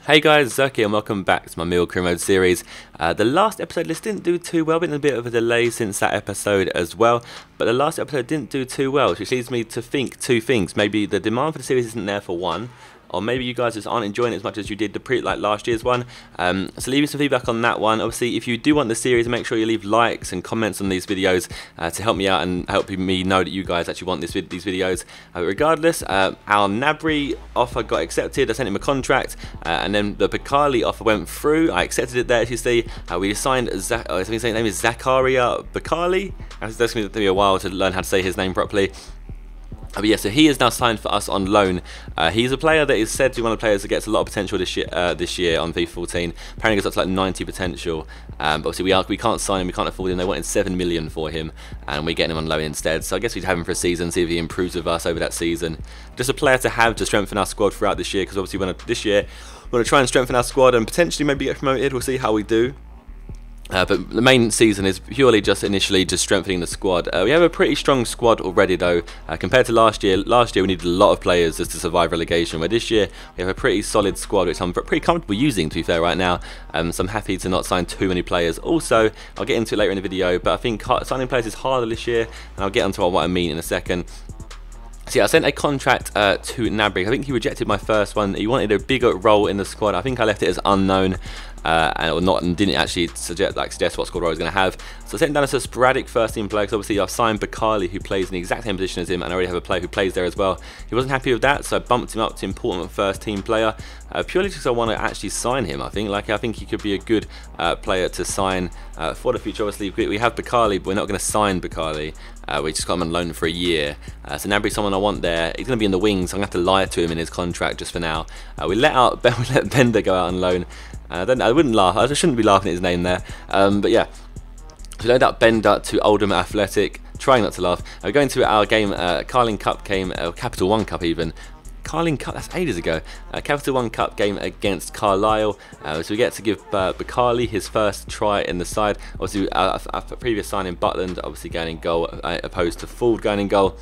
Hey guys, Zerkaa and welcome back to my Millwall Career Mode series. The last episode didn't do too well, been a bit of a delay since that episode as well, but the last episode didn't do too well, which leads me to think two things. Maybe the demand for the series isn't there for one, or maybe you guys just aren't enjoying it as much as you did like last year's one. So leave me some feedback on that one. Obviously, if you do want the series, make sure you leave likes and comments on these videos to help me out and help me know that you guys actually want these videos. Regardless, our Gnabry offer got accepted. I sent him a contract, and then the Bakali offer went through. I accepted it there, as you see. We signed, I think his name is Zerkaa Bakali. That's going to be a while to learn how to say his name properly. But yeah, so he is now signed for us on loan. He's a player that is said to be one of the players that gets a lot of potential this year on FIFA 14. Apparently gets up to like 90 potential. But obviously we can't sign him, we can't afford him. They wanted 7 million for him, and we're getting him on loan instead. So I guess we'd have him for a season, see if he improves with us over that season. Just a player to have to strengthen our squad throughout this year, because obviously this year we're going to try and strengthen our squad and potentially maybe get promoted. We'll see how we do. But the main season is purely just initially just strengthening the squad. We have a pretty strong squad already though, compared to last year. Last year we needed a lot of players just to survive relegation, where this year we have a pretty solid squad, which I'm pretty comfortable using, to be fair, right now. So I'm happy to not sign too many players. Also, I'll get into it later in the video, but I think signing players is harder this year, and I'll get onto what I mean in a second. So yeah, I sent a contract to Gnabry. I think he rejected my first one. He wanted a bigger role in the squad. I think I left it as unknown, and didn't actually suggest what squad role I was going to have. So I sent him down as a sporadic first team player, because obviously I've signed Bakali, who plays in the exact same position as him, and I already have a player who plays there as well. He wasn't happy with that, so I bumped him up to important first team player, purely because I want to actually sign him. I think he could be a good player to sign for the future. Obviously we have Bakali, but we're not going to sign Bakali. We just got him on loan for a year. So Gnabry's someone I want there. He's going to be in the wings, so I'm going to have to lie to him in his contract just for now. We let Bender go out on loan. I wouldn't laugh. I shouldn't be laughing at his name there. But yeah, so we loaned out Bender to Oldham Athletic. Trying not to laugh. We're going to our game, Carling Cup game, Capital One Cup even. Carling Cup, that's ages ago. Capital One Cup game against Carlisle. So we get to give Bakali his first try in the side. Obviously, our previous signing, Butland, obviously going in goal, opposed to Ford going in goal.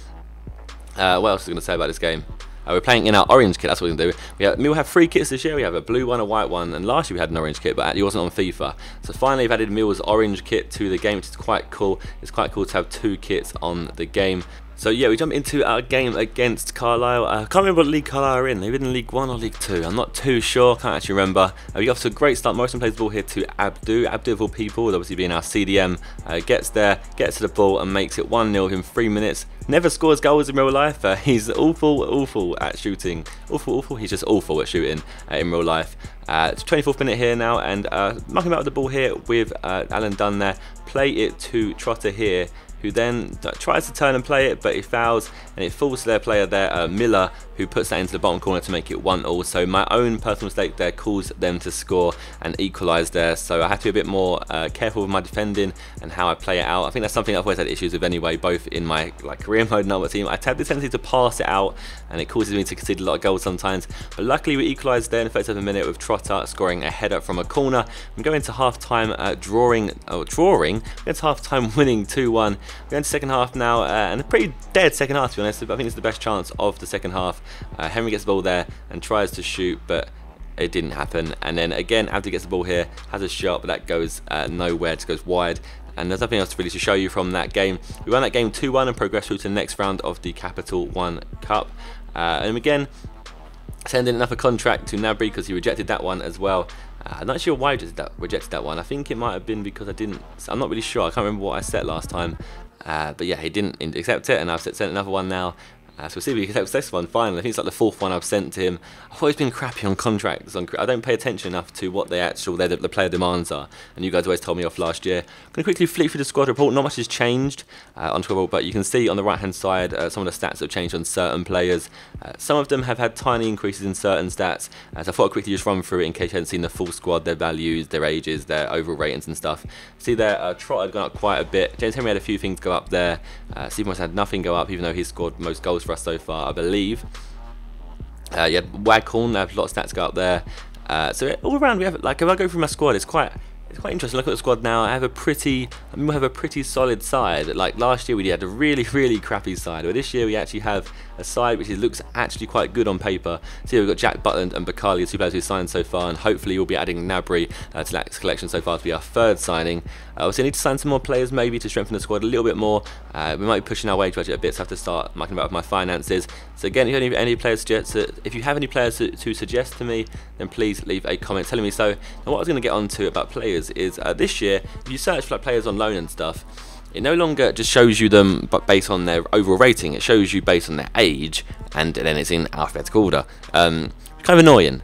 What else was I going to say about this game? We're playing in our orange kit, that's what we're going to do. We'll have 3 kits this year. We have a blue one, a white one, and last year we had an orange kit, but actually wasn't on FIFA. So finally we've added Millwall's orange kit to the game, which is quite cool. It's quite cool to have 2 kits on the game. So yeah, we jump into our game against Carlisle. I can't remember what league Carlisle are in. They've been in League 1 or League 2. I'm not too sure, can't actually remember. We got off to a great start. Morrison plays the ball here to Abdu. Abdu, of all people, would obviously being our CDM, gets there, gets to the ball and makes it 1-0 in 3 minutes. Never scores goals in real life. He's awful at shooting. Awful. He's just awful at shooting in real life. It's 24th minute here now, and mucking about with the ball here with Alan Dunn there. Play it to Trotter here, who then tries to turn and play it, but he fouls, and it falls to their player there, Miller, who puts that into the bottom corner to make it 1-1. So my own personal mistake there caused them to score and equalise there. So I have to be a bit more careful with my defending and how I play it out. I think that's something I've always had issues with anyway, both in my career mode and other team. I have the tendency to pass it out, and it causes me to concede a lot of goals sometimes. But luckily we equalised there in the 37th minute with Trotter scoring a header from a corner. I'm going to half-time drawing. We're going to half-time winning 2-1. We're going to second half now, and a pretty dead second half, to be honest. I think it's the best chance of the second half. Henry gets the ball there and tries to shoot, but it didn't happen. And then again, Abdi gets the ball here, has a shot, but that goes nowhere, it just goes wide. And there's nothing else really to show you from that game. We won that game 2-1 and progressed through to the next round of the Capital One Cup. And again, sending another contract to Gnabry because he rejected that one as well. I'm not sure why he rejected that one. I think it might have been because I'm not really sure. I can't remember what I set last time. But yeah, he didn't accept it, and I've sent another one now. So we'll see if he accepts this one finally. I think it's like the 4th one I've sent to him. I've always been crappy on contracts. I don't pay attention enough to what the player demands are. And you guys always told me off last year. I'm going to quickly flick through the squad report. Not much has changed on squad report, but you can see on the right hand side some of the stats have changed on certain players. Some of them have had tiny increases in certain stats. So I thought I'd quickly just run through it in case you hadn't seen the full squad, their values, their ages, their overall ratings and stuff. See there, Trot had gone up quite a bit. James Henry had a few things go up there. Steve Morris had nothing go up, even though he's scored most goals for us so far, I believe. Yeah, Waghorn, have a lot of stats go up there. So all around we have, if I go through my squad, it's quite interesting. Look at the squad now. I have a pretty solid side. Like last year we had a really crappy side, but this year we actually have a side which looks actually quite good on paper. So here we've got Jack Butland and Bakali, the two players who've signed so far, and hopefully we'll be adding Nabry to that collection so far to be our third signing. Obviously I need to sign some more players maybe to strengthen the squad a little bit more. We might be pushing our wage budget a bit, so I have to start mucking about with my finances. So again, if you have any players if you have any players to suggest to me, then please leave a comment telling me so. And what I was going to get on to about players is this year, if you search for like players on loan and stuff, it no longer just shows you them but based on their overall rating. It shows you based on their age, and then it's in alphabetical order. Kind of annoying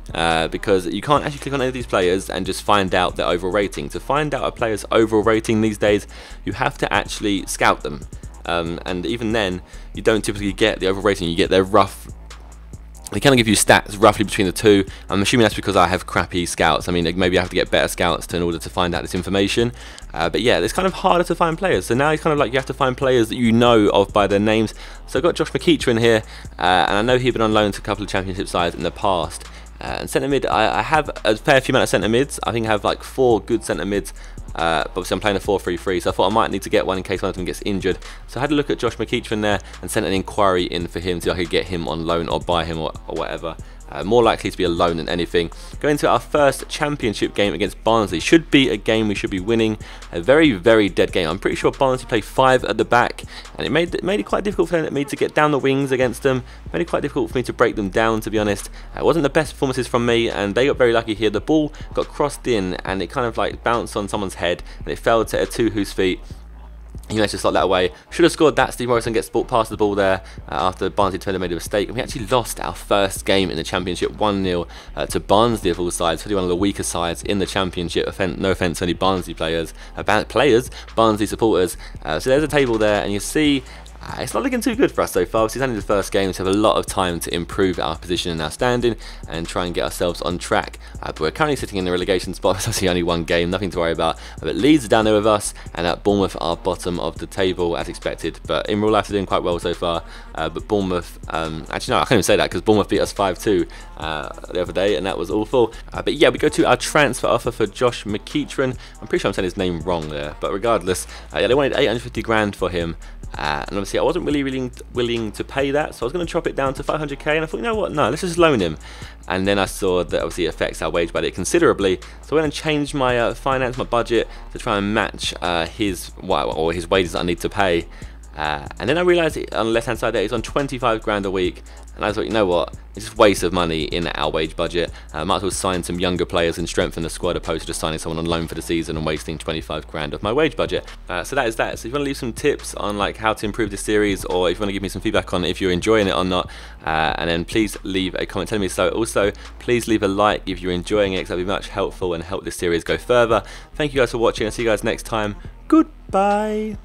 because you can't actually click on any of these players and just find out their overall rating. To find out a player's overall rating these days, you have to actually scout them, and even then you don't typically get the overall rating. You get their rough. They kind of give you stats roughly between the two. I'm assuming that's because I have crappy scouts. I mean, maybe I have to get better scouts in order to find out this information. But yeah, it's kind of harder to find players. So now it's kind of like you have to find players that you know of by their names. So I've got Josh McEachran here, and I know he's been on loan to a couple of championship sides in the past. And centre mid, I have a fair few amount of centre mids. I think I have like 4 good centre mids. But obviously I'm playing a 4-3-3, so I thought I might need to get one in case one of them gets injured. So I had a look at Josh McEachran there and sent an inquiry in for him so I could get him on loan or buy him or whatever. More likely to be a loan than anything. Going into our first championship game against Barnsley. Should be a game we should be winning. A very, very dead game. I'm pretty sure Barnsley played 5 at the back, and it made it quite difficult for me to get down the wings against them. Made it quite difficult for me to break them down, to be honest. It wasn't the best performances from me, and they got very lucky here. The ball got crossed in, and it kind of like bounced on someone's head, and it fell to Atuhu's feet. He managed to slot that away. Should have scored that. Steve Morrison gets past the ball there after Barnsley defender made a mistake. And we actually lost our first game in the Championship 1-0 to Barnsley of all sides. Probably one of the weaker sides in the Championship. No offence to any Barnsley players. Barnsley supporters. So there's a table there, and you see it's not looking too good for us so far. It's only the first game, so we have a lot of time to improve our position and our standing and try and get ourselves on track. But we're currently sitting in the relegation spot. It's obviously only one game, nothing to worry about. But Leeds are down there with us, and Bournemouth are bottom of the table as expected. But in real life, they're doing quite well so far. But Bournemouth, actually no, I can't even say that because Bournemouth beat us 5-2 the other day, and that was awful. But yeah, we go to our transfer offer for Josh McEachran. I'm pretty sure I'm saying his name wrong there, but regardless, yeah, they wanted 850 grand for him. And obviously I wasn't really willing to pay that, so I was going to chop it down to 500k, and I thought, you know what, no, let's just loan him. And then I saw that obviously it affects our wage budget considerably, so I went and changed my my budget to try and match his wages that I need to pay. And then I realised on the left hand side there he's on 25 grand a week, and I thought, you know what, it's just a waste of money in our wage budget. Might as well sign some younger players and strengthen the squad opposed to just signing someone on loan for the season and wasting 25 grand of my wage budget. So that is that. So if you want to leave some tips on like how to improve this series, or if you want to give me some feedback on if you're enjoying it or not, and then please leave a comment telling me so. Also, please leave a like if you're enjoying it, because that would be much helpful and help this series go further. Thank you guys for watching. I'll see you guys next time. Goodbye.